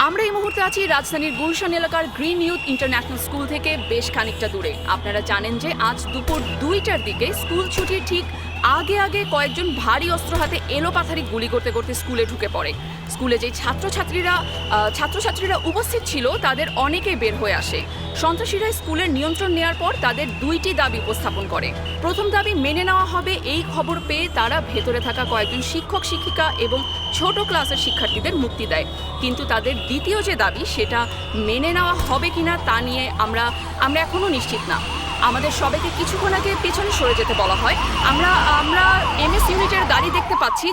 আমরা এই মুহূর্তে আছি রাজধানীর গুলশান এলাকার গ্রিন ইউথ ইন্টারন্যাশনাল স্কুল থেকে বেশ খানিকটা দূরে। আপনারা জানেন যে আজ দুপুর 2টার দিকে স্কুল ছুটির ঠিক আগে কয়েকজন ভারী অস্ত্র হাতে এলোপাথারি গুলি করতে করতে স্কুলে ঢুকে পড়ে। স্কুলে যে ছাত্রছাত্রীরা উপস্থিত ছিল তাদের অনেকেই বের হয়ে আসে। সন্ত্রাসীরা স্কুলের নিয়ন্ত্রণ নেওয়ার পর তাদের দুইটি দাবি উপস্থাপন করে। প্রথম দাবি মেনে নেওয়া হবে, এই খবর পেয়ে তারা ভেতরে থাকা কয়েকজন শিক্ষক শিক্ষিকা এবং ছোট ক্লাসের শিক্ষার্থীদের মুক্তি দেয়। কিন্তু তাদের দ্বিতীয় যে দাবি সেটা মেনে নেওয়া হবে কিনা তা নিয়ে আমরা এখনো নিশ্চিত না। আমাদের সবাইকে কিছুক্ষণ আগে পেছনে সরে যেতে বলা হয়। আমরা এমএস ইউনিটের গাড়ি দেখতে পাচ্ছি।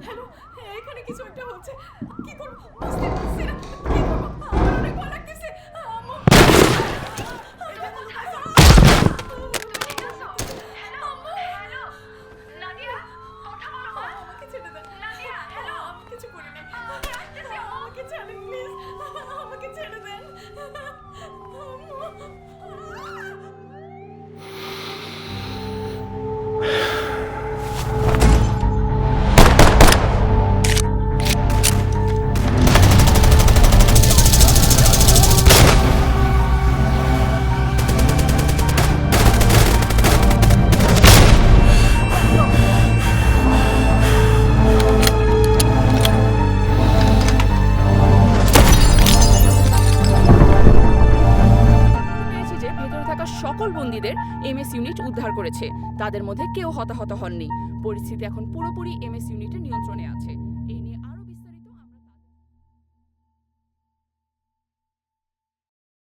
হ্যালো, এখানে কিছু একটা হচ্ছে। কি করব বুঝতে পারছি না। কি করব? আমার অনেক ভয় লাগতেছে। আম্মু, হ্যালো নাদিয়া, কথা বলো মা। আমাকে ছেড়ে দেন নাদিয়া। হ্যালো, আমি কিছু করি না। আমাকে ছাড়েন প্লিজ, আমাকে ছেড়ে দেন। সকল বন্দীদের এমএস ইউনিট উদ্ধার করেছে। তাদের মধ্যে কেউ হতাহত হননি। পরিস্থিতি এখন পুরোপুরি এমএস ইউনিটের নিয়ন্ত্রণে আছে।